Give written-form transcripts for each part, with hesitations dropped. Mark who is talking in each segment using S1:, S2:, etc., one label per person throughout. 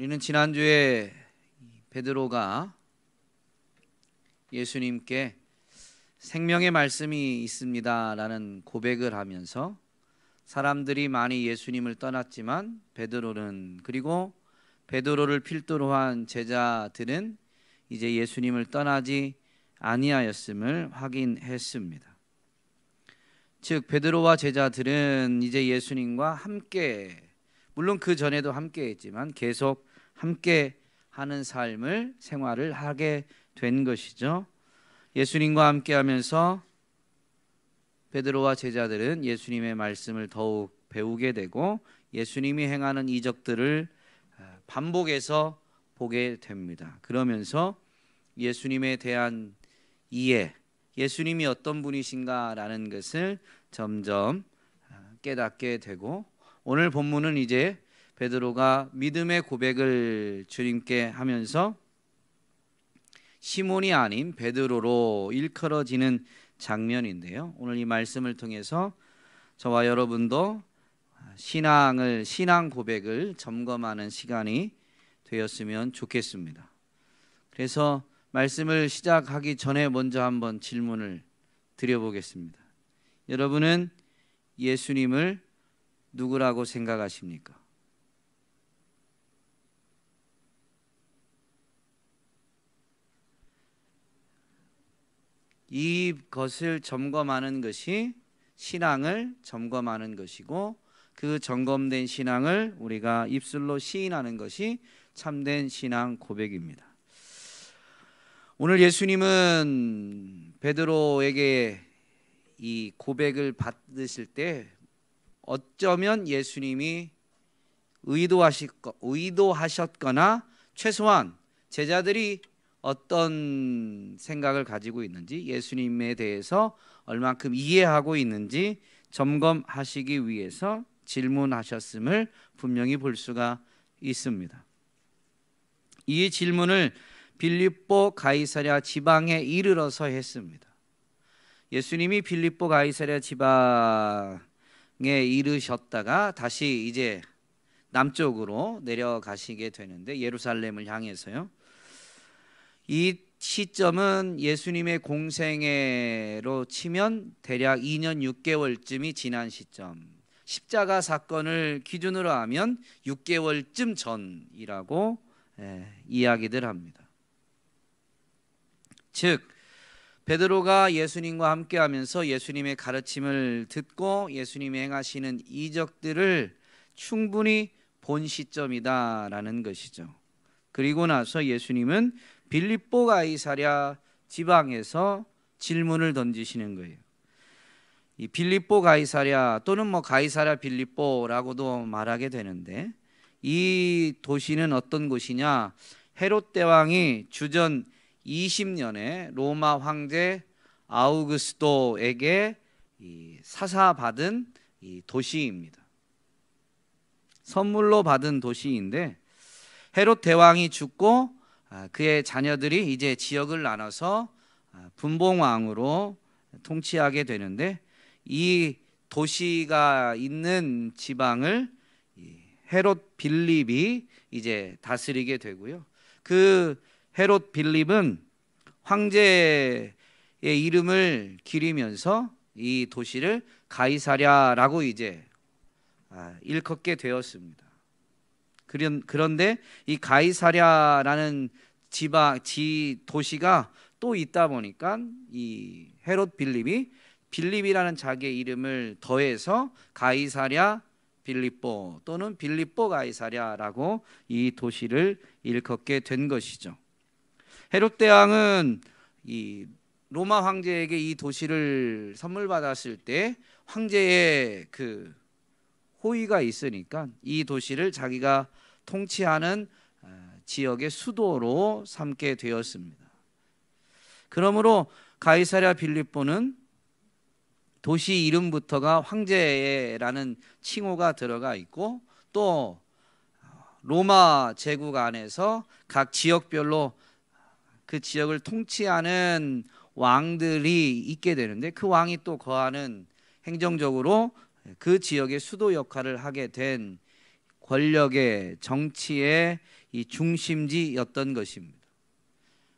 S1: 우리는 지난주에 베드로가 예수님께 생명의 말씀이 있습니다 라는 고백을 하면서 사람들이 많이 예수님을 떠났지만 베드로는, 그리고 베드로를 필두로 한 제자들은 이제 예수님을 떠나지 아니하였음을 확인했습니다. 즉 베드로와 제자들은 이제 예수님과 함께, 물론 그 전에도 함께 했지만 계속 함께 하는 삶을, 생활을 하게 된 것이죠. 예수님과 함께 하면서 베드로와 제자들은 예수님의 말씀을 더욱 배우게 되고 예수님이 행하는 이적들을 반복해서 보게 됩니다. 그러면서 예수님에 대한 이해, 예수님이 어떤 분이신가라는 것을 점점 깨닫게 되고, 오늘 본문은 이제 베드로가 믿음의 고백을 주님께 하면서 시몬이 아닌 베드로로 일컬어지는 장면인데요. 오늘 이 말씀을 통해서 저와 여러분도 신앙 고백을 점검하는 시간이 되었으면 좋겠습니다. 그래서 말씀을 시작하기 전에 먼저 한번 질문을 드려보겠습니다. 여러분은 예수님을 누구라고 생각하십니까? 이것을 점검하는 것이 신앙을 점검하는 것이고, 그 점검된 신앙을 우리가 입술로 시인하는 것이 참된 신앙 고백입니다. 오늘 예수님은 베드로에게 이 고백을 받으실 때 어쩌면 예수님이 의도하셨거나 최소한 제자들이 어떤 생각을 가지고 있는지, 예수님에 대해서 얼만큼 이해하고 있는지 점검하시기 위해서 질문하셨음을 분명히 볼 수가 있습니다. 이 질문을 빌립보 가이사랴 지방에 이르러서 했습니다. 예수님이 빌립보 가이사랴 지방에 이르셨다가 다시 이제 남쪽으로 내려가시게 되는데, 예루살렘을 향해서요. 이 시점은 예수님의 공생애로 치면 대략 2년 6개월쯤이 지난 시점, 십자가 사건을 기준으로 하면 6개월쯤 전이라고 이야기들 합니다. 즉 베드로가 예수님과 함께하면서 예수님의 가르침을 듣고 예수님이 행하시는 이적들을 충분히 본 시점이다라는 것이죠. 그리고 나서 예수님은 빌립보 가이사랴 지방에서 질문을 던지시는 거예요. 이 빌립보 가이사랴 또는 가이사랴 빌립보라고도 말하게 되는데, 이 도시는 어떤 곳이냐? 헤롯 대왕이 주전 20년에 로마 황제 아우구스토에게 사사받은 이 도시입니다. 선물로 받은 도시인데, 헤롯 대왕이 죽고 그의 자녀들이 이제 지역을 나눠서 분봉왕으로 통치하게 되는데, 이 도시가 있는 지방을 헤롯 빌립이 이제 다스리게 되고요. 그 헤롯 빌립은 황제의 이름을 기리면서 이 도시를 가이사랴라고 이제 일컫게 되었습니다. 그런데 이 가이사랴라는 도시가 또 있다 보니까 이 헤롯 빌립이라는 자기의 이름을 더해서 가이사랴 빌립보 또는 빌립보 가이사랴라고 이 도시를 일컫게 된 것이죠. 헤롯 대왕은 이 로마 황제에게 이 도시를 선물 받았을 때 황제의 그 호의가 있으니까 이 도시를 자기가 통치하는 지역의 수도로 삼게 되었습니다. 그러므로 가이사랴 빌립보는 도시 이름부터가 황제라는 칭호가 들어가 있고, 또 로마 제국 안에서 각 지역별로 그 지역을 통치하는 왕들이 있게 되는데, 그 왕이 또 거하는, 행정적으로 그 지역의 수도 역할을 하게 된 권력의, 정치의 이 중심지였던 것입니다.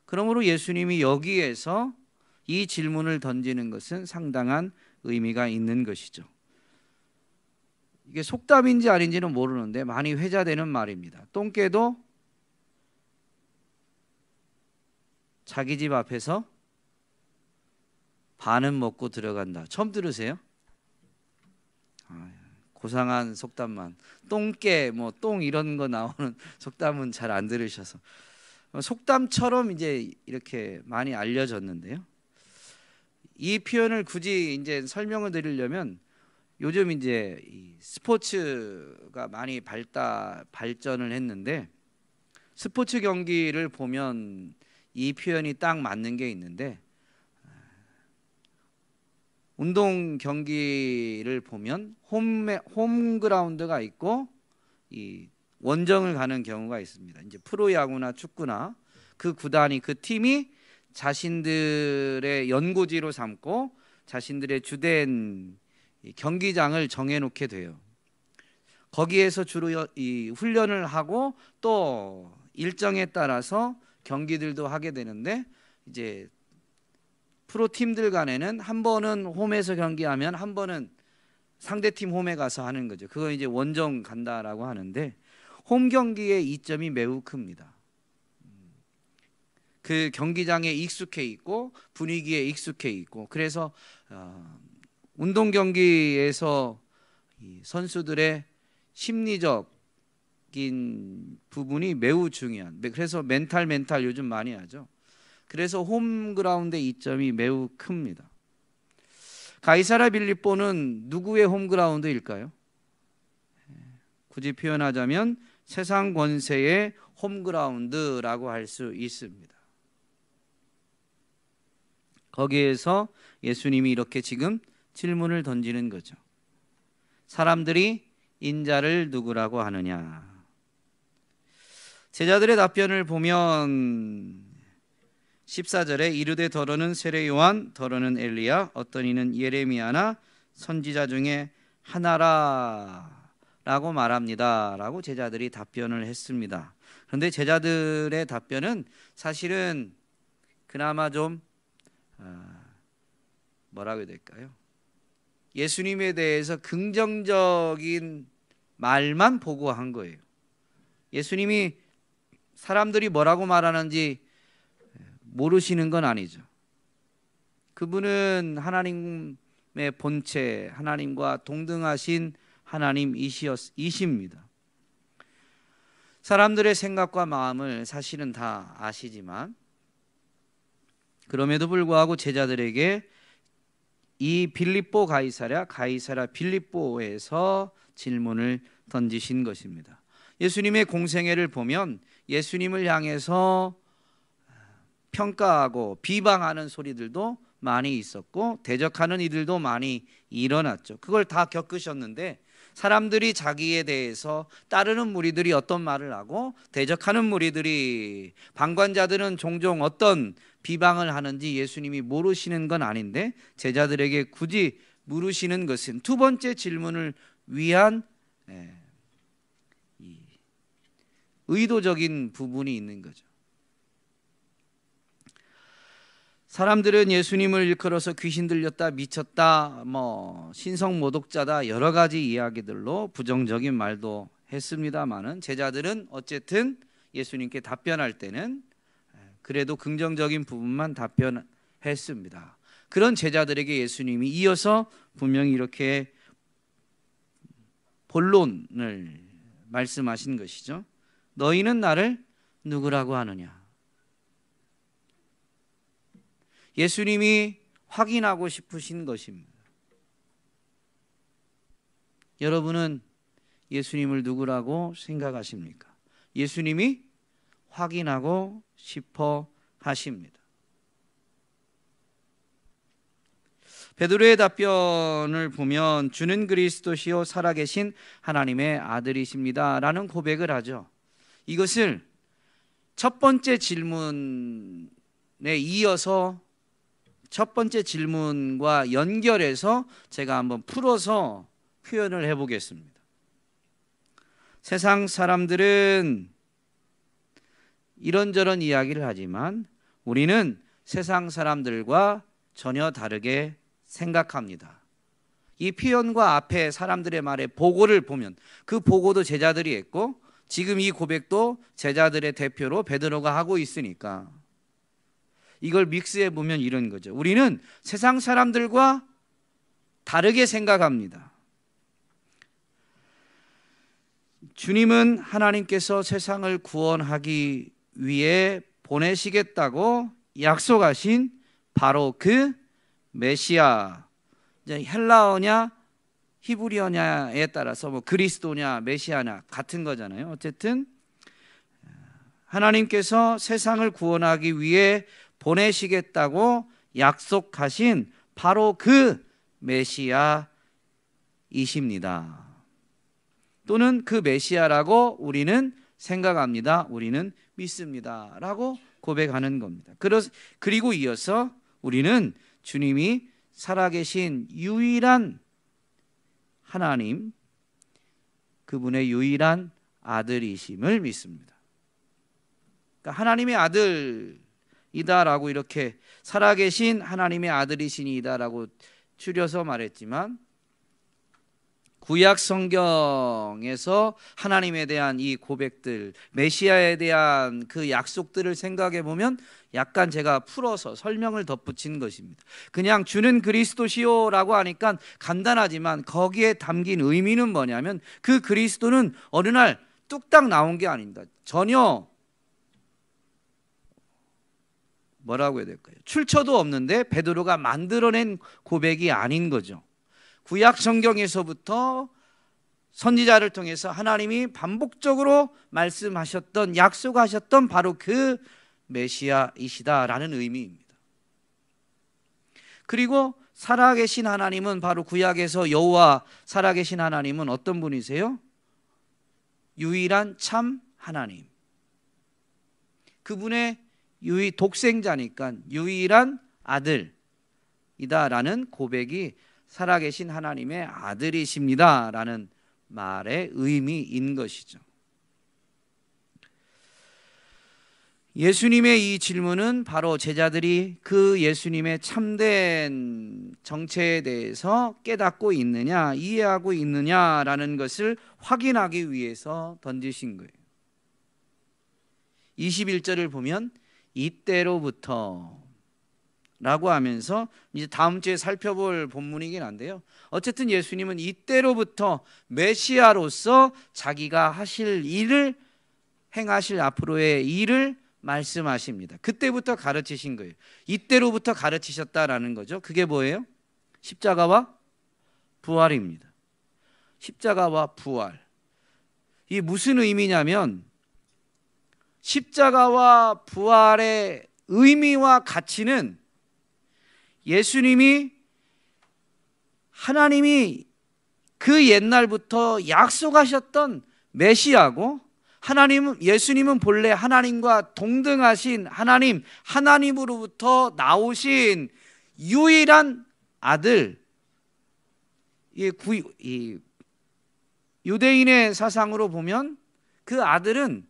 S1: 그러므로 예수님이 여기에서 이 질문을 던지는 것은 상당한 의미가 있는 것이죠. 이게 속담인지 아닌지는 모르는데 많이 회자되는 말입니다. 똥개도 자기 집 앞에서 반은 먹고 들어간다. 처음 들으세요? 고상한 속담만. 똥개, 뭐 똥 이런 거 나오는 속담은 잘 안 들으셔서. 속담처럼 이제 이렇게 많이 알려졌는데요. 이 표현을 굳이 이제 설명을 드리려면 요즘 이제 이 스포츠가 많이 발전을 했는데 스포츠 경기를 보면 이 표현이 딱 맞는 게 있는데 운동 경기를 보면 홈그라운드가 있고 이 원정을 가는 경우가 있습니다. 이제 프로야구나 축구나 그 구단이 그 팀이 자신들의 연고지로 삼고 자신들의 주된 경기장을 정해놓게 돼요. 거기에서 주로 이 훈련을 하고 또 일정에 따라서 경기들도 하게 되는데 이제 프로 팀들 간에는 한 번은 홈에서 경기하면 한 번은 상대팀 홈에 가서 하는 거죠. 그거 이제 원정 간다라고 하는데 홈 경기의 이점이 매우 큽니다. 그 경기장에 익숙해 있고 분위기에 익숙해 있고 그래서 운동 경기에서 이 선수들의 심리적인 부분이 매우 중요한. 그래서 멘탈 요즘 많이 하죠. 그래서 홈그라운드의 이점이 매우 큽니다. 가이사랴 빌립보는 누구의 홈그라운드일까요? 굳이 표현하자면 세상 권세의 홈그라운드라고 할 수 있습니다. 거기에서 예수님이 이렇게 지금 질문을 던지는 거죠. 사람들이 인자를 누구라고 하느냐? 제자들의 답변을 보면 14절에 이르되 더러는 세례 요한, 더러는 엘리야, 어떤 이는 예레미야나 선지자 중에 하나라라고 말합니다. 라고 제자들이 답변을 했습니다. 그런데 제자들의 답변은 사실은 그나마 좀 뭐라고 해야 될까요? 예수님에 대해서 긍정적인 말만 보고한 거예요. 예수님이 사람들이 뭐라고 말하는지 모르시는 건 아니죠. 그분은 하나님의 본체, 하나님과 동등하신 하나님이십니다. 사람들의 생각과 마음을 사실은 다 아시지만 그럼에도 불구하고 제자들에게 이 빌립보 가이사랴 빌립보에서 질문을 던지신 것입니다. 예수님의 공생애를 보면 예수님을 향해서 평가하고 비방하는 소리들도 많이 있었고 대적하는 이들도 많이 일어났죠. 그걸 다 겪으셨는데 사람들이 자기에 대해서 따르는 무리들이 어떤 말을 하고 대적하는 무리들이 방관자들은 종종 어떤 비방을 하는지 예수님이 모르시는 건 아닌데 제자들에게 굳이 물으시는 것은 두 번째 질문을 위한 의도적인 부분이 있는 거죠. 사람들은 예수님을 일컬어서 귀신 들렸다, 미쳤다, 신성 모독자다 여러 가지 이야기들로 부정적인 말도 했습니다마는 제자들은 어쨌든 예수님께 답변할 때는 그래도 긍정적인 부분만 답변했습니다. 그런 제자들에게 예수님이 이어서 분명히 이렇게 본론을 말씀하신 것이죠. 너희는 나를 누구라고 하느냐? 예수님이 확인하고 싶으신 것입니다. 여러분은 예수님을 누구라고 생각하십니까? 예수님이 확인하고 싶어 하십니다. 베드로의 답변을 보면 주는 그리스도시요 살아계신 하나님의 아들이십니다 라는 고백을 하죠. 이것을 첫 번째 질문에 이어서 첫 번째 질문과 연결해서 제가 한번 풀어서 표현을 해보겠습니다. 세상 사람들은 이런저런 이야기를 하지만 우리는 세상 사람들과 전혀 다르게 생각합니다. 이 표현과 앞에 사람들의 말의 보고를 보면 그 보고도 제자들이 했고 지금 이 고백도 제자들의 대표로 베드로가 하고 있으니까 이걸 믹스해 보면 이런 거죠. 우리는 세상 사람들과 다르게 생각합니다. 주님은 하나님께서 세상을 구원하기 위해 보내시겠다고 약속하신 바로 그 메시아, 헬라어냐 히브리어냐에 따라서 뭐 그리스도냐 메시아냐 같은 거잖아요. 어쨌든 하나님께서 세상을 구원하기 위해 보내시겠다고 약속하신 바로 그 메시아이십니다. 또는 그 메시아라고 우리는 생각합니다. 우리는 믿습니다. 라고 고백하는 겁니다. 그리고 이어서 우리는 주님이 살아계신 유일한 하나님, 그분의 유일한 아들이심을 믿습니다. 그러니까 하나님의 아들이다라고 이렇게 살아계신 하나님의 아들이시니다라고 줄여서 말했지만 구약 성경에서 하나님에 대한 이 고백들, 메시아에 대한 그 약속들을 생각해 보면 약간 제가 풀어서 설명을 덧붙인 것입니다. 그냥 주는 그리스도시요라고 하니까 간단하지만 거기에 담긴 의미는 뭐냐면 그 그리스도는 어느 날 뚝딱 나온 게 아닙니다. 전혀 뭐라고 해야 될까요? 출처도 없는데 베드로가 만들어낸 고백이 아닌 거죠. 구약 성경에서부터 선지자를 통해서 하나님이 반복적으로 말씀하셨던 약속하셨던 바로 그 메시아이시다라는 의미입니다. 그리고 살아계신 하나님은 바로 구약에서 여호와 살아계신 하나님은 어떤 분이세요? 유일한 참 하나님. 그분의 독생자니까 유일한 아들이다라는 고백이 살아계신 하나님의 아들이십니다라는 말의 의미인 것이죠. 예수님의 이 질문은 바로 제자들이 그 예수님의 참된 정체에 대해서 깨닫고 있느냐, 이해하고 있느냐라는 것을 확인하기 위해서 던지신 거예요. 21절을 보면 이때로부터 라고 하면서 이제 다음 주에 살펴볼 본문이긴 한데요. 어쨌든 예수님은 이때로부터 메시아로서 자기가 하실 일을 행하실 앞으로의 일을 말씀하십니다. 그때부터 가르치신 거예요. 이때로부터 가르치셨다라는 거죠. 그게 뭐예요? 십자가와 부활입니다. 십자가와 부활. 이게 무슨 의미냐면 십자가와 부활의 의미와 가치는 예수님이 하나님이 그 옛날부터 약속하셨던 메시아고 예수님은 본래 하나님과 동등하신 하나님으로부터 나오신 유일한 아들. 유대인의 사상으로 보면 그 아들은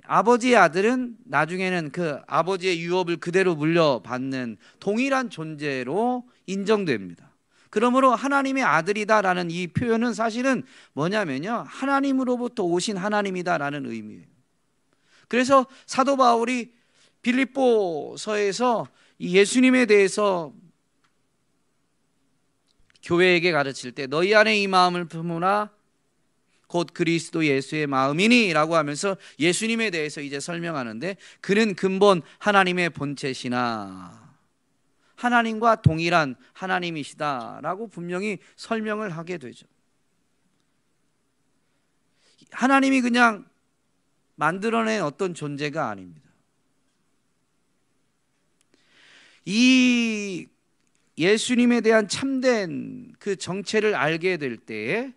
S1: 아버지의 아들은 나중에는 그 아버지의 유업을 그대로 물려받는 동일한 존재로 인정됩니다. 그러므로 하나님의 아들이다라는 이 표현은 사실은 뭐냐면요, 하나님으로부터 오신 하나님이다라는 의미예요. 그래서 사도 바울이 빌립보서에서 예수님에 대해서 교회에게 가르칠 때 너희 안에 이 마음을 품으라 곧 그리스도 예수의 마음이니 라고 하면서 예수님에 대해서 이제 설명하는데 그는 근본 하나님의 본체시나 하나님과 동일한 하나님이시다라고 분명히 설명을 하게 되죠. 하나님이 그냥 만들어낸 어떤 존재가 아닙니다. 이 예수님에 대한 참된 그 정체를 알게 될 때에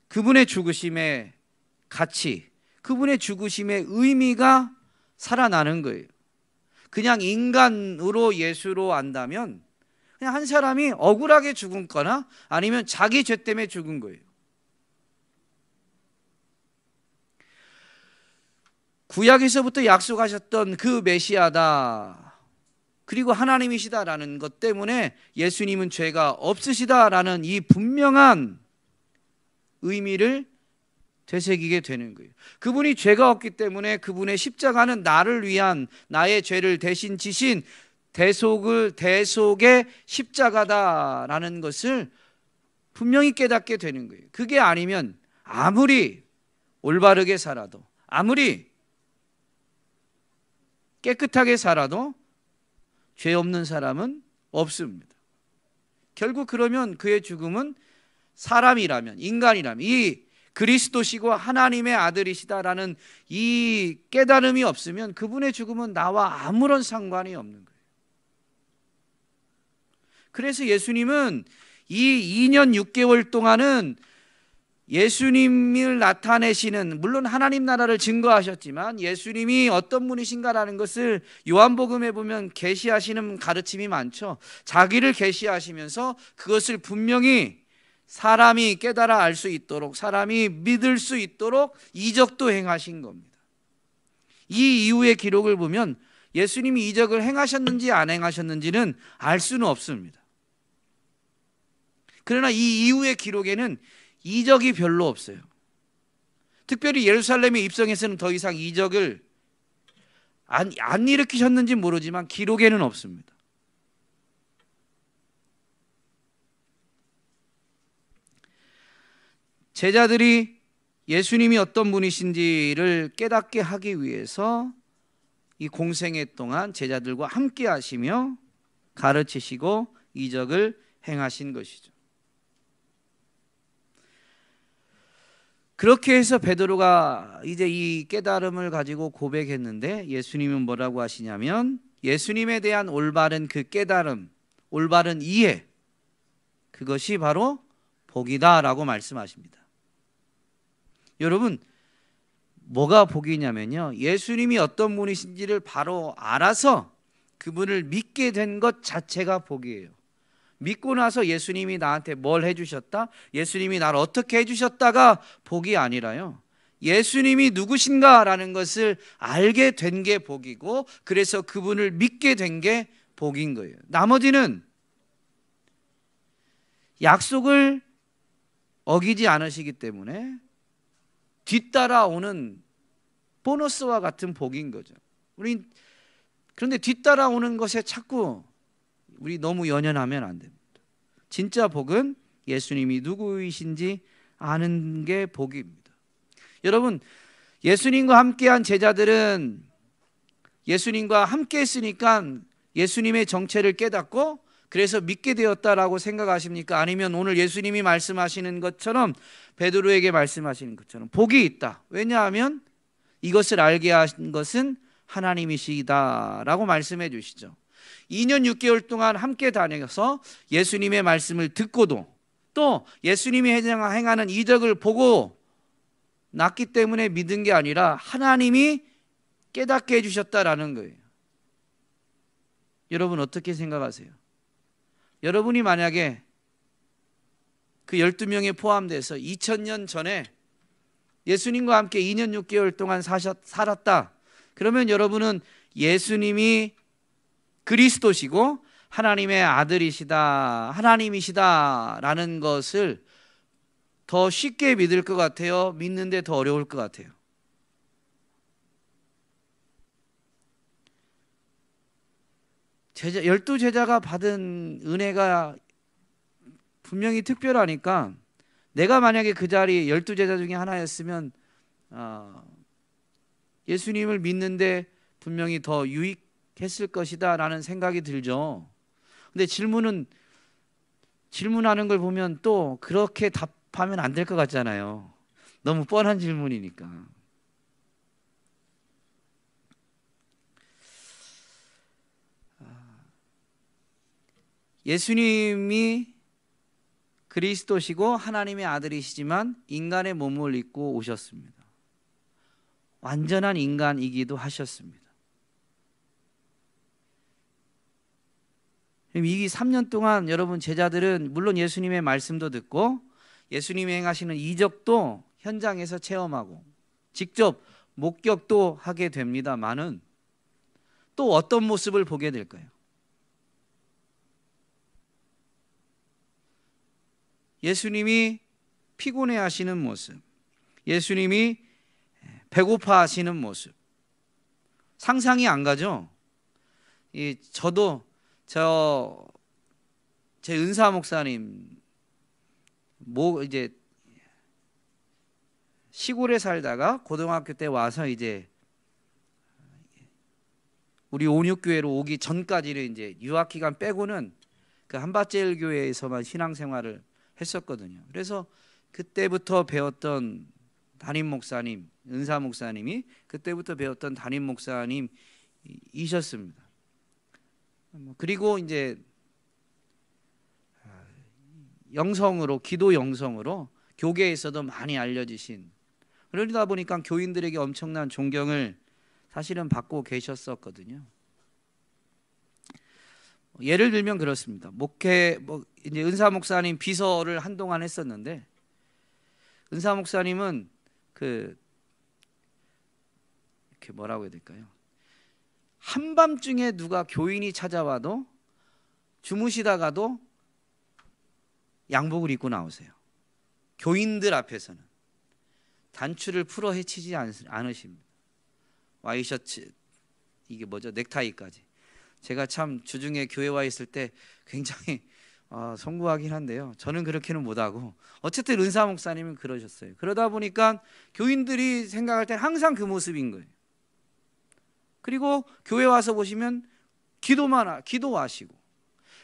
S1: 그분의 죽으심의 가치, 그분의 죽으심의 의미가 살아나는 거예요. 그냥 인간으로 예수로 안다면 그냥 한 사람이 억울하게 죽은 거나 아니면 자기 죄 때문에 죽은 거예요. 구약에서부터 약속하셨던 그 메시아다, 그리고 하나님이시다라는 것 때문에 예수님은 죄가 없으시다라는 이 분명한 의미를 되새기게 되는 거예요. 그분이 죄가 없기 때문에 그분의 십자가는 나를 위한, 나의 죄를 대신 지신 대속의 십자가다라는 것을 분명히 깨닫게 되는 거예요. 그게 아니면 아무리 올바르게 살아도, 아무리 깨끗하게 살아도 죄 없는 사람은 없습니다. 결국 그러면 그의 죽음은 사람이라면, 인간이라면, 이 그리스도시고 하나님의 아들이시다라는 이 깨달음이 없으면 그분의 죽음은 나와 아무런 상관이 없는 거예요. 그래서 예수님은 이 2년 6개월 동안은 예수님을 나타내시는, 물론 하나님 나라를 증거하셨지만 예수님이 어떤 분이신가라는 것을 요한복음에 보면 계시하시는 가르침이 많죠. 자기를 계시하시면서 그것을 분명히 사람이 깨달아 알 수 있도록, 사람이 믿을 수 있도록 이적도 행하신 겁니다. 이 이후의 기록을 보면 예수님이 이적을 행하셨는지 안 행하셨는지는 알 수는 없습니다. 그러나 이 이후의 기록에는 이적이 별로 없어요. 특별히 예루살렘에 입성해서는 더 이상 이적을 안 일으키셨는지 모르지만 기록에는 없습니다. 제자들이 예수님이 어떤 분이신지를 깨닫게 하기 위해서 이 공생애 동안 제자들과 함께 하시며 가르치시고 이적을 행하신 것이죠. 그렇게 해서 베드로가 이제 이 깨달음을 가지고 고백했는데 예수님은 뭐라고 하시냐면, 예수님에 대한 올바른 그 깨달음, 올바른 이해, 그것이 바로 복이다라고 말씀하십니다. 여러분, 뭐가 복이냐면요, 예수님이 어떤 분이신지를 바로 알아서 그분을 믿게 된 것 자체가 복이에요. 믿고 나서 예수님이 나한테 뭘 해주셨다, 예수님이 나를 어떻게 해주셨다가 복이 아니라요, 예수님이 누구신가라는 것을 알게 된 게 복이고, 그래서 그분을 믿게 된 게 복인 거예요. 나머지는 약속을 어기지 않으시기 때문에 뒤따라오는 보너스와 같은 복인 거죠. 그런데 뒤따라오는 것에 자꾸 우리 너무 연연하면 안 됩니다. 진짜 복은 예수님이 누구이신지 아는 게 복입니다. 여러분, 예수님과 함께한 제자들은 예수님과 함께 했으니까 예수님의 정체를 깨닫고 그래서 믿게 되었다라고 생각하십니까? 아니면 오늘 예수님이 말씀하시는 것처럼, 베드로에게 말씀하시는 것처럼 복이 있다, 왜냐하면 이것을 알게 하신 것은 하나님이시다라고 말씀해 주시죠. 2년 6개월 동안 함께 다녀서 예수님의 말씀을 듣고도 또 예수님이 행하는 이적을 보고 났기 때문에 믿은 게 아니라 하나님이 깨닫게 해주셨다라는 거예요. 여러분 어떻게 생각하세요? 여러분이 만약에 그 12명에 포함돼서 2000년 전에 예수님과 함께 2년 6개월 동안 살았다, 그러면 여러분은 예수님이 그리스도시고 하나님의 아들이시다, 하나님이시다라는 것을 더 쉽게 믿을 것 같아요? 믿는데 더 어려울 것 같아요? 열두 제자가 받은 은혜가 분명히 특별하니까, 내가 만약에 그 자리 12제자 중에 하나였으면 예수님을 믿는데 분명히 더 유익했을 것이다 라는 생각이 들죠. 근데 질문하는 걸 보면 또 그렇게 답하면 안 될 것 같잖아요. 너무 뻔한 질문이니까. 예수님이 그리스도시고 하나님의 아들이시지만 인간의 몸을 입고 오셨습니다. 완전한 인간이기도 하셨습니다. 이 3년 동안 여러분 제자들은 물론 예수님의 말씀도 듣고 예수님이 행하시는 이적도 현장에서 체험하고 직접 목격도 하게 됩니다만은 또 어떤 모습을 보게 될까요? 예수님이 피곤해 하시는 모습, 예수님이 배고파 하시는 모습, 상상이 안 가죠? 저도 제 은사 목사님 이제 시골에 살다가 고등학교 때 와서 이제 우리 온육교회로 오기 전까지는 이제 유학 기간 빼고는 그 한밭제일 교회에서만 신앙생활을 했었거든요. 그래서 그때부터 배웠던 담임 목사님, 은사 목사님이 그때부터 배웠던 담임 목사님이셨습니다. 그리고 이제 영성으로, 기도 영성으로 교계에서도 많이 알려지신, 그러다 보니까 교인들에게 엄청난 존경을 사실은 받고 계셨었거든요. 예를 들면 그렇습니다. 이제 은사 목사님 비서를 한동안 했었는데, 은사 목사님은 이렇게 뭐라고 해야 될까요? 한밤중에 누가 교인이 찾아와도 주무시다가도 양복을 입고 나오세요. 교인들 앞에서는 단추를 풀어 헤치지 않으십니다. 와이셔츠, 이게 뭐죠? 넥타이까지. 제가 참 주중에 교회 와 있을 때 굉장히 송구하긴 한데요, 저는 그렇게는 못하고, 어쨌든 은사 목사님은 그러셨어요. 그러다 보니까 교인들이 생각할 때는 항상 그 모습인 거예요. 그리고 교회 와서 보시면 기도하시고,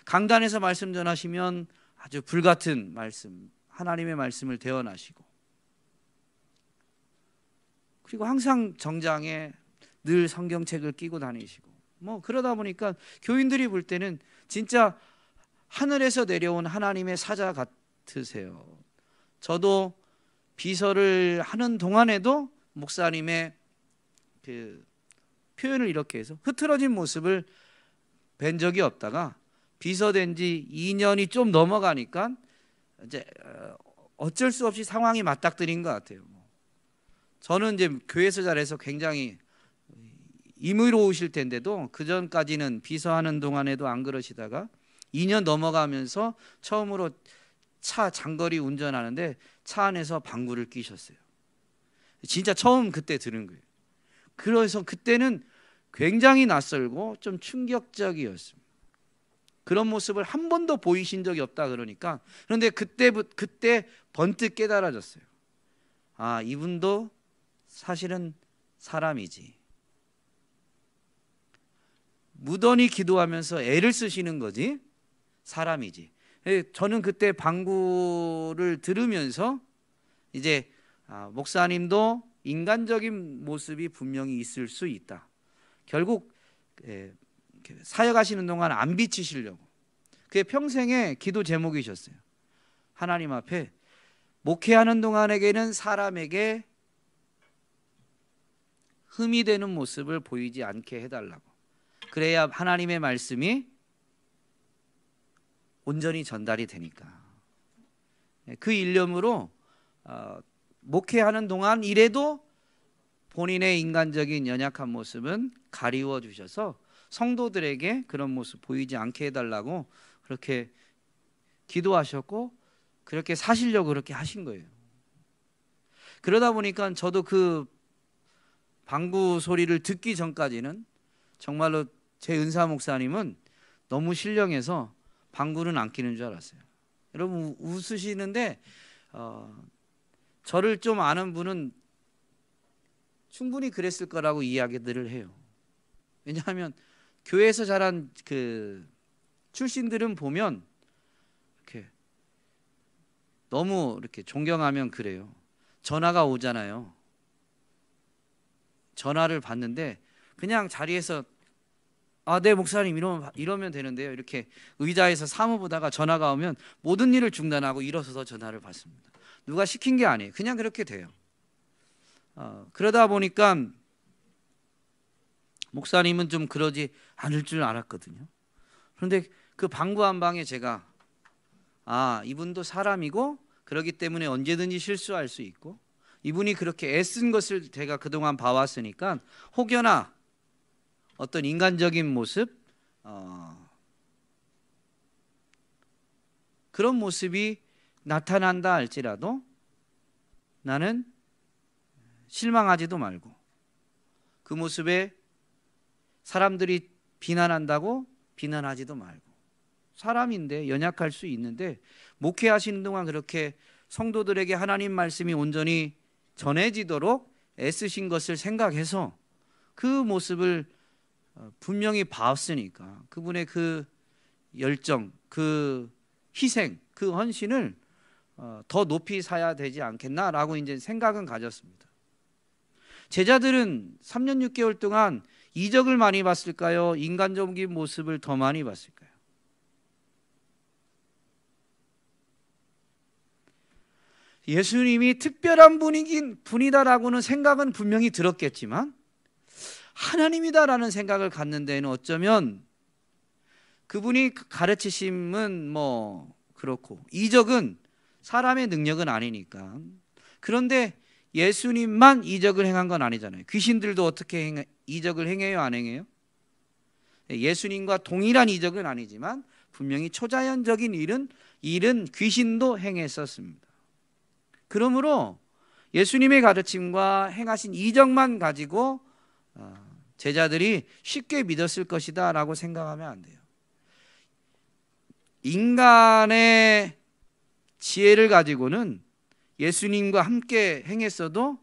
S1: 강단에서 말씀 전하시면 아주 불같은 말씀, 하나님의 말씀을 대언하시고, 그리고 항상 정장에 늘 성경책을 끼고 다니시고, 그러다 보니까 교인들이 볼 때는 진짜 하늘에서 내려온 하나님의 사자 같으세요. 저도 비서를 하는 동안에도 목사님의 그 표현을 이렇게 해서 흐트러진 모습을 뵌 적이 없다가 비서된 지 2년이 좀 넘어가니까 이제 어쩔 수 없이 상황이 맞닥뜨린 것 같아요. 저는 이제 교회에서 잘해서 굉장히 임의로우실 텐데도 그 전까지는 비서하는 동안에도 안 그러시다가 2년 넘어가면서 처음으로 차 장거리 운전하는데 차 안에서 방구를 끼셨어요. 진짜 처음 그때 들은 거예요. 그래서 그때는 굉장히 낯설고 좀 충격적이었습니다. 그런 모습을 한 번도 보이신 적이 없다 그러니까, 그런데 그때 번뜩 깨달아졌어요. 아, 이분도 사실은 사람이지. 무던히 기도하면서 애를 쓰시는 거지 사람이지. 저는 그때 방구를 들으면서 이제 목사님도 인간적인 모습이 분명히 있을 수 있다. 결국 사역하시는 동안 안 비치시려고, 그게 평생의 기도 제목이셨어요. 하나님 앞에 목회하는 동안에게는 사람에게 흠이 되는 모습을 보이지 않게 해달라고. 그래야 하나님의 말씀이 온전히 전달이 되니까. 그 일념으로 목회하는 동안 이래도 본인의 인간적인 연약한 모습은 가리워 주셔서 성도들에게 그런 모습 보이지 않게 해달라고 그렇게 기도하셨고, 그렇게 사시려고 그렇게 하신 거예요. 그러다 보니까 저도 그 방구 소리를 듣기 전까지는 정말로 제 은사 목사님은 너무 신령해서 방구는 안 끼는 줄 알았어요. 여러분 웃으시는데 저를 좀 아는 분은 충분히 그랬을 거라고 이야기들을 해요. 왜냐하면 교회에서 자란 그 출신들은 보면 이렇게 너무 이렇게 존경하면 그래요. 전화가 오잖아요. 전화를 받는데 그냥 자리에서 네 목사님 이러면 되는데요. 이렇게 의자에서 사무 보다가 전화가 오면 모든 일을 중단하고 일어서서 전화를 받습니다. 누가 시킨 게 아니에요. 그냥 그렇게 돼요. 그러다 보니까 목사님은 좀 그러지 않을 줄 알았거든요. 그런데 그 방구 한 방에 제가 이분도 사람이고 그러기 때문에 언제든지 실수할 수 있고, 이분이 그렇게 애쓴 것을 제가 그동안 봐왔으니까 혹여나 어떤 인간적인 모습, 그런 모습이 나타난다 할지라도 나는 실망하지도 말고, 그 모습에 사람들이 비난한다고 비난하지도 말고, 사람인데 연약할 수 있는데 목회하시는 동안 그렇게 성도들에게 하나님 말씀이 온전히 전해지도록 애쓰신 것을 생각해서 그 모습을 분명히 봤으니까 그분의 그 열정, 그 희생, 그 헌신을 더 높이 사야 되지 않겠나라고 이제 생각은 가졌습니다. 제자들은 3년 6개월 동안 이적을 많이 봤을까요? 인간적인 모습을 더 많이 봤을까요? 예수님이 특별한 분이다라고는 생각은 분명히 들었겠지만 하나님이다라는 생각을 갖는 데는 어쩌면 그분이 가르치심은 뭐 그렇고 이적은 사람의 능력은 아니니까. 그런데 예수님만 이적을 행한 건 아니잖아요. 귀신들도 어떻게 이적을 행해요? 안 행해요? 예수님과 동일한 이적은 아니지만 분명히 초자연적인 일은 귀신도 행했었습니다. 그러므로 예수님의 가르침과 행하신 이적만 가지고 제자들이 쉽게 믿었을 것이다 라고 생각하면 안 돼요. 인간의 지혜를 가지고는 예수님과 함께 행했어도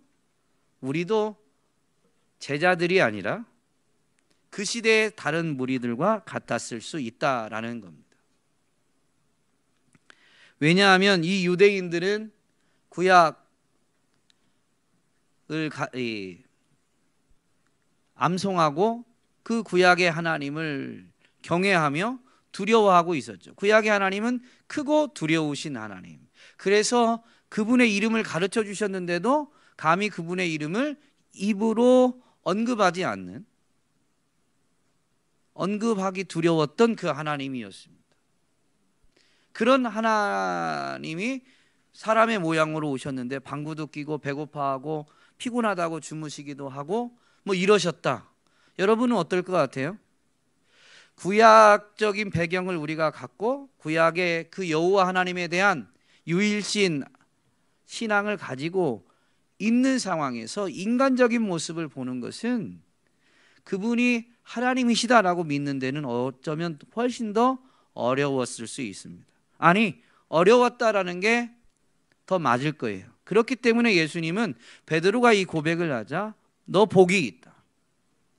S1: 우리도 제자들이 아니라 그 시대의 다른 무리들과 같았을 수 있다라는 겁니다. 왜냐하면 이 유대인들은 구약을 암송하고 그 구약의 하나님을 경외하며 두려워하고 있었죠. 구약의 하나님은 크고 두려우신 하나님. 그래서 그분의 이름을 가르쳐 주셨는데도 감히 그분의 이름을 입으로 언급하기 두려웠던 그 하나님이었습니다. 그런 하나님이 사람의 모양으로 오셨는데 방구도 끼고 배고파하고 피곤하다고 주무시기도 하고 뭐 이러셨다. 여러분은 어떨 것 같아요? 구약적인 배경을 우리가 갖고 구약의 그 여호와 하나님에 대한 유일신 신앙을 가지고 있는 상황에서 인간적인 모습을 보는 것은 그분이 하나님이시다라고 믿는 데는 어쩌면 훨씬 더 어려웠을 수 있습니다. 아니, 어려웠다라는 게 더 맞을 거예요. 그렇기 때문에 예수님은 베드로가 이 고백을 하자 너 복이 있다.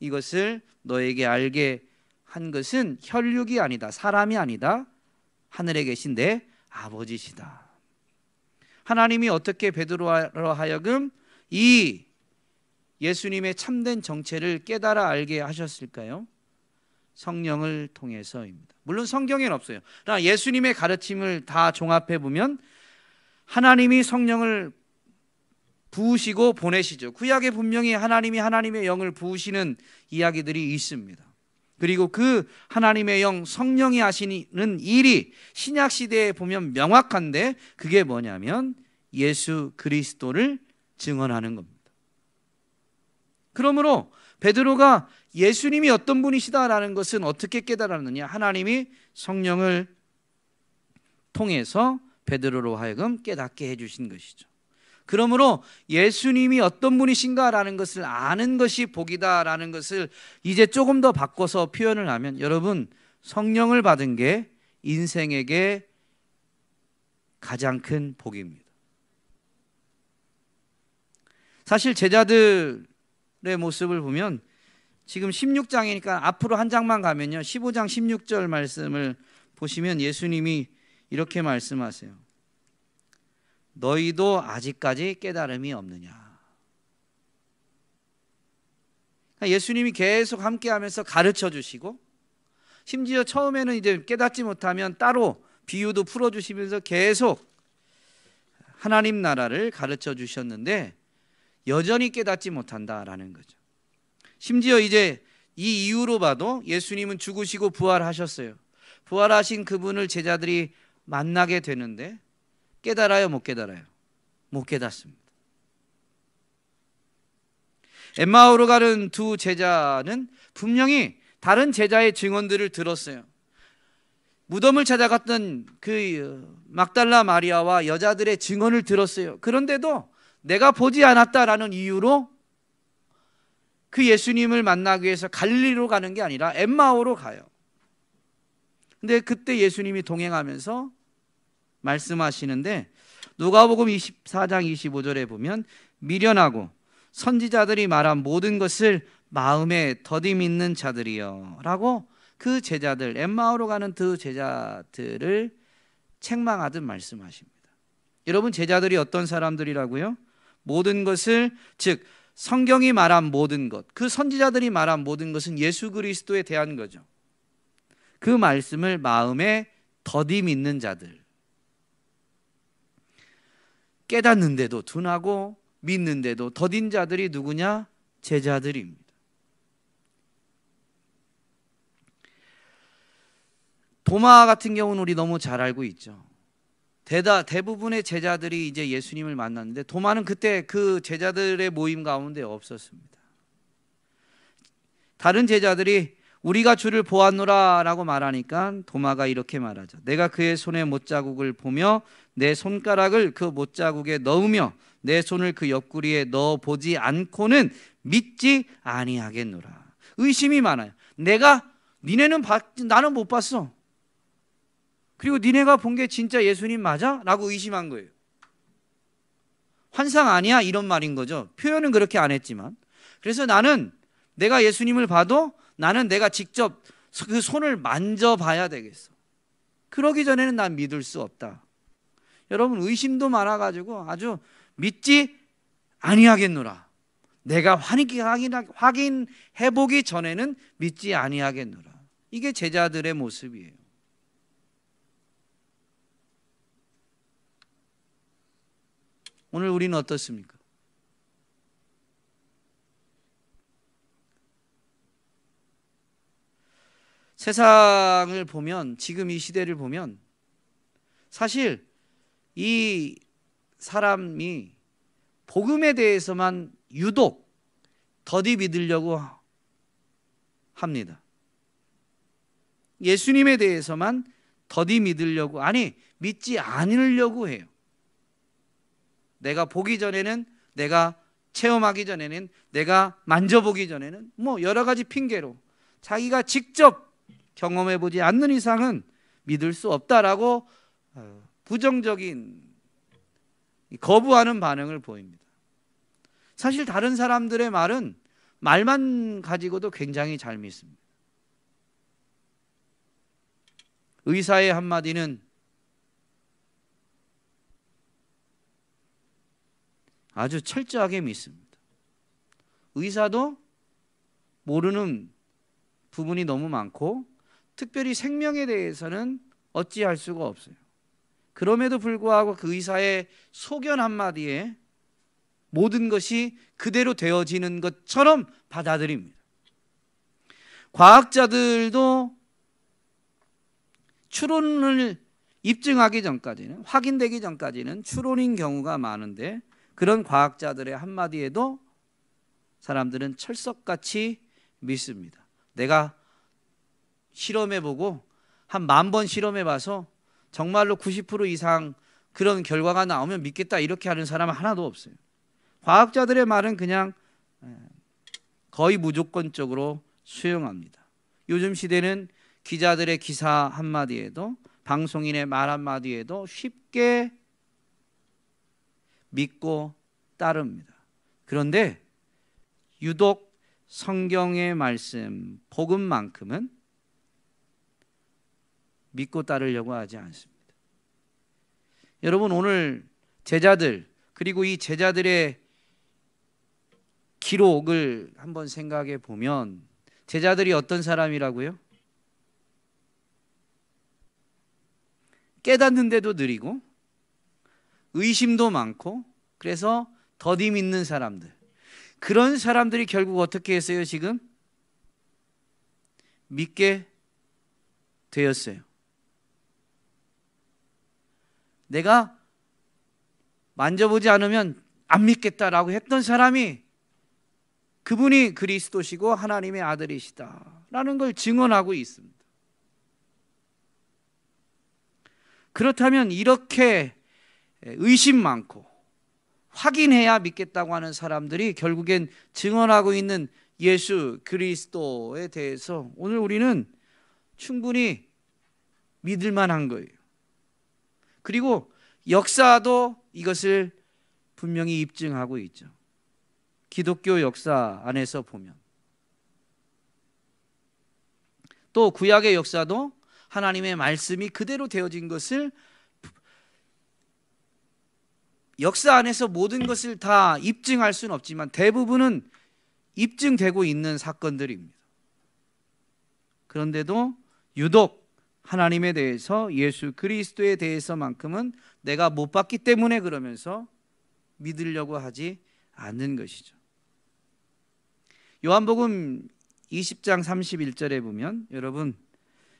S1: 이것을 너에게 알게 한 것은 혈육이 아니다. 사람이 아니다. 하늘에 계신 내 아버지시다. 하나님이 어떻게 베드로로 하여금 이 예수님의 참된 정체를 깨달아 알게 하셨을까요? 성령을 통해서입니다. 물론 성경에는 없어요. 그러나 예수님의 가르침을 다 종합해 보면 하나님이 성령을 부으시고 보내시죠. 구약에 분명히 하나님이 하나님의 영을 부으시는 이야기들이 있습니다. 그리고 그 하나님의 영 성령이 하시는 일이 신약 시대에 보면 명확한데 그게 뭐냐면 예수 그리스도를 증언하는 겁니다. 그러므로 베드로가 예수님이 어떤 분이시다라는 것은 어떻게 깨달았느냐? 하나님이 성령을 통해서 베드로로 하여금 깨닫게 해주신 것이죠. 그러므로 예수님이 어떤 분이신가라는 것을 아는 것이 복이다라는 것을 이제 조금 더 바꿔서 표현을 하면 여러분 성령을 받은 게 인생에게 가장 큰 복입니다. 사실 제자들의 모습을 보면 지금 16장이니까 앞으로 한 장만 가면요 15장 16절 말씀을 보시면 예수님이 이렇게 말씀하세요. 너희도 아직까지 깨달음이 없느냐. 예수님이 계속 함께하면서 가르쳐 주시고 심지어 처음에는 이제 깨닫지 못하면 따로 비유도 풀어주시면서 계속 하나님 나라를 가르쳐 주셨는데 여전히 깨닫지 못한다라는 거죠. 심지어 이제 이 이유로 봐도 예수님은 죽으시고 부활하셨어요. 부활하신 그분을 제자들이 만나게 되는데 깨달아요? 못 깨달아요? 못 깨닫습니다. 엠마오로 가는 두 제자는 분명히 다른 제자의 증언들을 들었어요. 무덤을 찾아갔던 그 막달라 마리아와 여자들의 증언을 들었어요. 그런데도 내가 보지 않았다라는 이유로 그 예수님을 만나기 위해서 갈릴리로 가는 게 아니라 엠마오로 가요. 근데 그때 예수님이 동행하면서 말씀하시는데 누가복음 24장 25절에 보면 미련하고 선지자들이 말한 모든 것을 마음에 더디 믿는 자들이여 라고 그 제자들, 엠마오로 가는 두 제자들을 책망하듯 말씀하십니다. 여러분, 제자들이 어떤 사람들이라고요? 모든 것을, 즉 성경이 말한 모든 것, 그 선지자들이 말한 모든 것은 예수 그리스도에 대한 거죠. 그 말씀을 마음에 더디 믿는 자들, 깨닫는데도 둔하고 믿는데도 더딘 자들이 누구냐? 제자들입니다. 도마 같은 경우는 우리 너무 잘 알고 있죠. 대부분의 제자들이 이제 예수님을 만났는데 도마는 그때 그 제자들의 모임 가운데 없었습니다. 다른 제자들이 우리가 주를 보았노라 라고 말하니까 도마가 이렇게 말하죠. 내가 그의 손에 못자국을 보며 내 손가락을 그 못자국에 넣으며 내 손을 그 옆구리에 넣어 보지 않고는 믿지 아니하겠노라. 의심이 많아요. 나는 못 봤어. 그리고 니네가 본 게 진짜 예수님 맞아? 라고 의심한 거예요. 환상 아니야? 이런 말인 거죠. 표현은 그렇게 안 했지만. 그래서 내가 예수님을 봐도 나는 내가 직접 그 손을 만져봐야 되겠어. 그러기 전에는 난 믿을 수 없다. 여러분, 의심도 많아가지고 아주 믿지 아니하겠노라. 내가 확인해보기 전에는 믿지 아니하겠노라. 이게 제자들의 모습이에요. 오늘 우리는 어떻습니까? 세상을 보면, 지금 이 시대를 보면 사실 이 사람이 복음에 대해서만 유독 더디 믿으려고 합니다. 예수님에 대해서만 더디 믿으려고, 믿지 않으려고 해요. 내가 보기 전에는, 내가 체험하기 전에는, 내가 만져보기 전에는 여러 가지 핑계로 자기가 직접 경험해보지 않는 이상은 믿을 수 없다라고 부정적인, 거부하는 반응을 보입니다. 사실 다른 사람들의 말만 가지고도 굉장히 잘 믿습니다. 의사의 한마디는 아주 철저하게 믿습니다. 의사도 모르는 부분이 너무 많고 특별히 생명에 대해서는 어찌할 수가 없어요. 그럼에도 불구하고 그 의사의 소견 한마디에 모든 것이 그대로 되어지는 것처럼 받아들입니다. 과학자들도 추론을 입증하기 전까지는, 확인되기 전까지는 추론인 경우가 많은데 그런 과학자들의 한마디에도 사람들은 철석같이 믿습니다. 내가 실험해보고 한 10,000번 실험해봐서 정말로 90% 이상 그런 결과가 나오면 믿겠다, 이렇게 하는 사람은 하나도 없어요. 과학자들의 말은 그냥 거의 무조건적으로 수용합니다. 요즘 시대는 기자들의 기사 한마디에도, 방송인의 말 한마디에도 쉽게 믿고 따릅니다. 그런데 유독 성경의 말씀, 복음만큼은 믿고 따르려고 하지 않습니다. 여러분, 오늘 제자들, 그리고 이 제자들의 기록을 한번 생각해 보면 제자들이 어떤 사람이라고요? 깨닫는데도 느리고 의심도 많고, 그래서 더디 믿는 사람들, 그런 사람들이 결국 어떻게 했어요? 지금 믿게 되었어요. 내가 만져보지 않으면 안 믿겠다라고 했던 사람이 그분이 그리스도시고 하나님의 아들이시다라는 걸 증언하고 있습니다. 그렇다면 이렇게 의심 많고 확인해야 믿겠다고 하는 사람들이 결국엔 증언하고 있는 예수 그리스도에 대해서 오늘 우리는 충분히 믿을 만한 거예요. 그리고 역사도 이것을 분명히 입증하고 있죠. 기독교 역사 안에서 보면 또 구약의 역사도 하나님의 말씀이 그대로 되어진 것을 역사 안에서 모든 것을 다 입증할 수는 없지만 대부분은 입증되고 있는 사건들입니다. 그런데도 유독 하나님에 대해서 예수 그리스도에 대해서만큼은 내가 못 봤기 때문에 그러면서 믿으려고 하지 않는 것이죠. 요한복음 20장 31절에 보면 여러분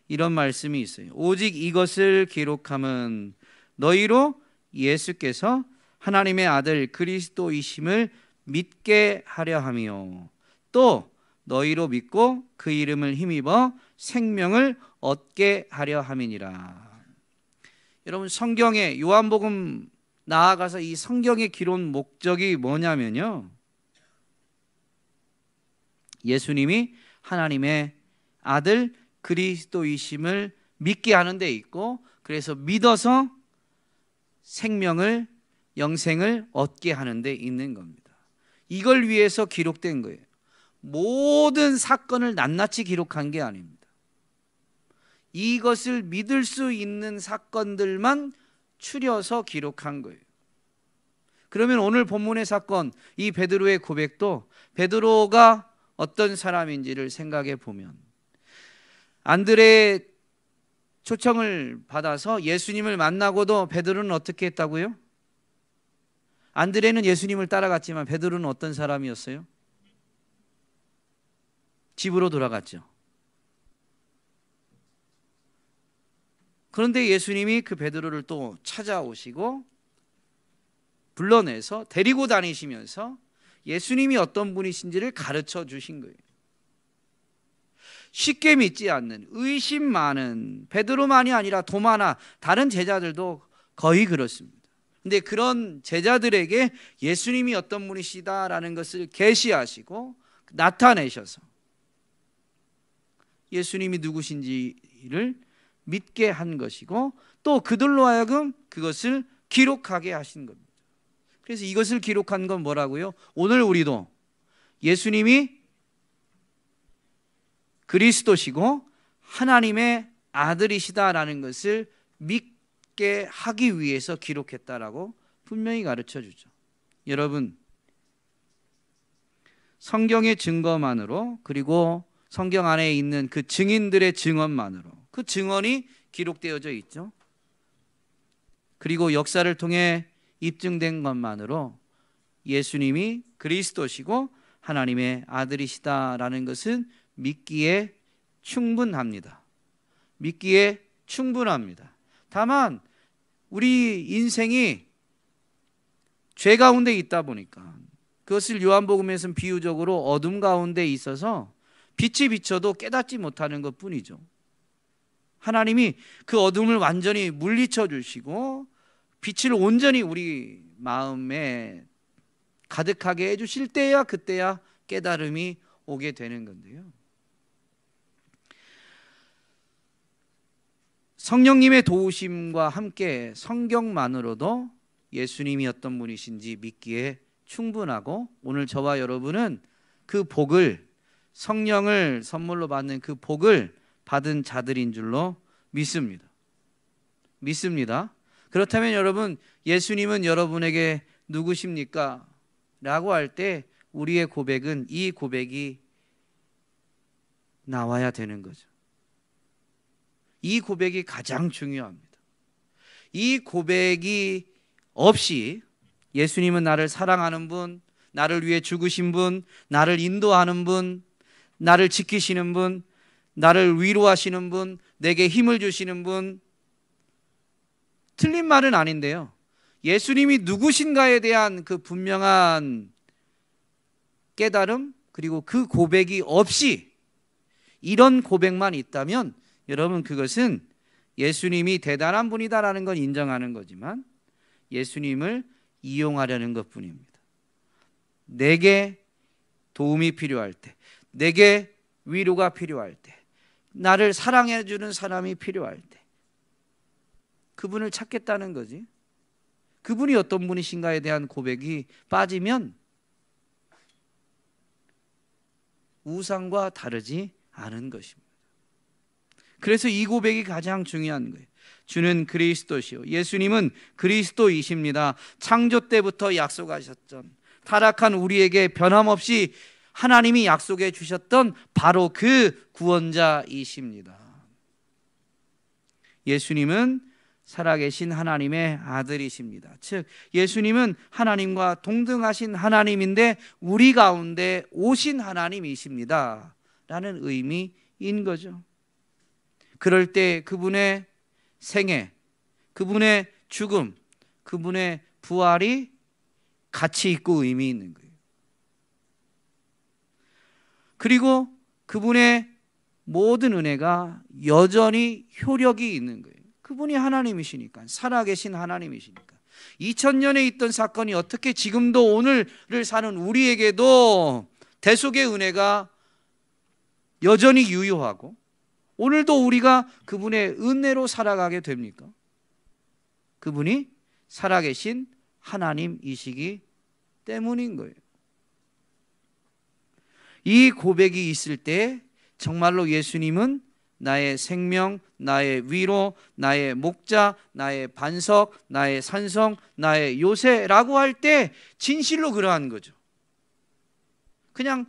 S1: 이런 말씀이 있어요. 오직 이것을 기록함은 너희로 예수께서 하나님의 아들 그리스도이심을 믿게 하려 함이요 또 너희로 믿고 그 이름을 힘입어 생명을 얻게 하려 함이니라. 여러분 성경에 요한복음 나아가서 이 성경의 기록 목적이 뭐냐면요, 예수님이 하나님의 아들 그리스도이심을 믿게 하는 데 있고 그래서 믿어서 생명을 영생을 얻게 하는 데 있는 겁니다. 이걸 위해서 기록된 거예요. 모든 사건을 낱낱이 기록한 게 아닙니다. 이것을 믿을 수 있는 사건들만 추려서 기록한 거예요. 그러면 오늘 본문의 사건, 이 베드로의 고백도 베드로가 어떤 사람인지를 생각해 보면 안드레의 초청을 받아서 예수님을 만나고도 베드로는 어떻게 했다고요? 안드레는 예수님을 따라갔지만 베드로는 어떤 사람이었어요? 집으로 돌아갔죠. 그런데 예수님이 그 베드로를 또 찾아오시고 불러내서 데리고 다니시면서 예수님이 어떤 분이신지를 가르쳐 주신 거예요. 쉽게 믿지 않는 의심 많은 베드로만이 아니라 도마나 다른 제자들도 거의 그렇습니다. 근데 그런 제자들에게 예수님이 어떤 분이시다라는 것을 계시하시고 나타내셔서 예수님이 누구신지를 믿게 한 것이고 또 그들로 하여금 그것을 기록하게 하신 겁니다. 그래서 이것을 기록한 건 뭐라고요? 오늘 우리도 예수님이 그리스도시고 하나님의 아들이시다라는 것을 믿게 하기 위해서 기록했다라고 분명히 가르쳐 주죠. 여러분, 성경의 증거만으로 그리고 성경 안에 있는 그 증인들의 증언만으로 그 증언이 기록되어져 있죠. 그리고 역사를 통해 입증된 것만으로 예수님이 그리스도시고 하나님의 아들이시다라는 것은 믿기에 충분합니다. 믿기에 충분합니다. 다만 우리 인생이 죄 가운데 있다 보니까 그것을 요한복음에서는 비유적으로 어둠 가운데 있어서 빛이 비춰도 깨닫지 못하는 것뿐이죠. 하나님이 그 어둠을 완전히 물리쳐 주시고 빛을 온전히 우리 마음에 가득하게 해주실 때야 그때야 깨달음이 오게 되는 건데요. 성령님의 도우심과 함께 성경만으로도 예수님이 어떤 분이신지 믿기에 충분하고 오늘 저와 여러분은 그 복을 성령을 선물로 받는 그 복을 받은 자들인 줄로 믿습니다. 그렇다면 여러분 예수님은 여러분에게 누구십니까? 라고 할 때 우리의 고백은 이 고백이 나와야 되는 거죠. 이 고백이 가장 중요합니다. 이 고백이 없이 예수님은 나를 사랑하는 분, 나를 위해 죽으신 분, 나를 인도하는 분, 나를 지키시는 분, 나를 위로하시는 분, 내게 힘을 주시는 분, 틀린 말은 아닌데요. 예수님이 누구신가에 대한 그 분명한 깨달음, 그리고 그 고백이 없이 이런 고백만 있다면 여러분 그것은 예수님이 대단한 분이다라는 건 인정하는 거지만 예수님을 이용하려는 것뿐입니다. 내게 도움이 필요할 때, 내게 위로가 필요할 때, 나를 사랑해 주는 사람이 필요할 때 그분을 찾겠다는 거지. 그분이 어떤 분이신가에 대한 고백이 빠지면 우상과 다르지 않은 것입니다. 그래서 이 고백이 가장 중요한 거예요. 주는 그리스도시요. 예수님은 그리스도이십니다. 창조 때부터 약속하셨던, 타락한 우리에게 변함없이 하나님이 약속해 주셨던 바로 그 구원자이십니다. 예수님은 살아계신 하나님의 아들이십니다. 즉 예수님은 하나님과 동등하신 하나님인데 우리 가운데 오신 하나님이십니다 라는 의미인 거죠. 그럴 때 그분의 생애, 그분의 죽음, 그분의 부활이 가치 있고 의미 있는 거예요. 그리고 그분의 모든 은혜가 여전히 효력이 있는 거예요. 그분이 하나님이시니까, 살아계신 하나님이시니까. 2000년에 있던 사건이 어떻게 지금도 오늘을 사는 우리에게도 대속의 은혜가 여전히 유효하고 오늘도 우리가 그분의 은혜로 살아가게 됩니까? 그분이 살아계신 하나님이시기 때문인 거예요. 이 고백이 있을 때 정말로 예수님은 나의 생명, 나의 위로, 나의 목자, 나의 반석, 나의 산성, 나의 요새라고 할 때 진실로 그러한 거죠. 그냥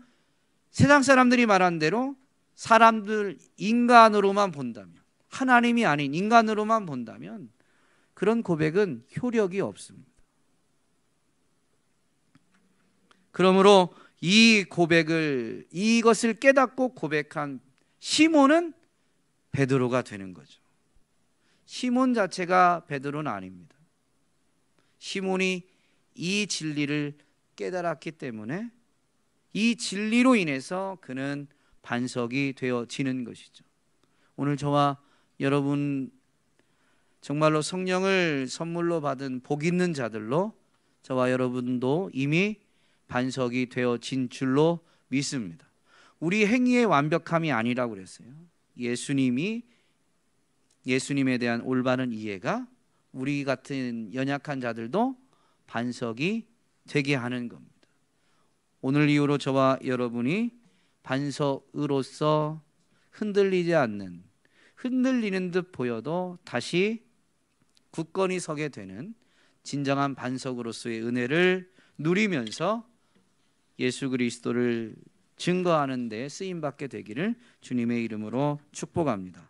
S1: 세상 사람들이 말한 대로 사람들 인간으로만 본다면, 하나님이 아닌 인간으로만 본다면 그런 고백은 효력이 없습니다. 그러므로 이 고백을, 이것을 깨닫고 고백한 시몬은 베드로가 되는 거죠. 시몬 자체가 베드로는 아닙니다. 시몬이 이 진리를 깨달았기 때문에 이 진리로 인해서 그는 반석이 되어지는 것이죠. 오늘 저와 여러분 정말로 성령을 선물로 받은 복 있는 자들로 저와 여러분도 이미 반석이 되어진 줄로 믿습니다. 우리 행위의 완벽함이 아니라고 그랬어요. 예수님에 대한 올바른 이해가 우리 같은 연약한 자들도 반석이 되게 하는 겁니다. 오늘 이후로 저와 여러분이 반석으로서 흔들리지 않는, 흔들리는 듯 보여도 다시 굳건히 서게 되는 진정한 반석으로서의 은혜를 누리면서 예수 그리스도를 증거하는 데 쓰임받게 되기를 주님의 이름으로 축복합니다.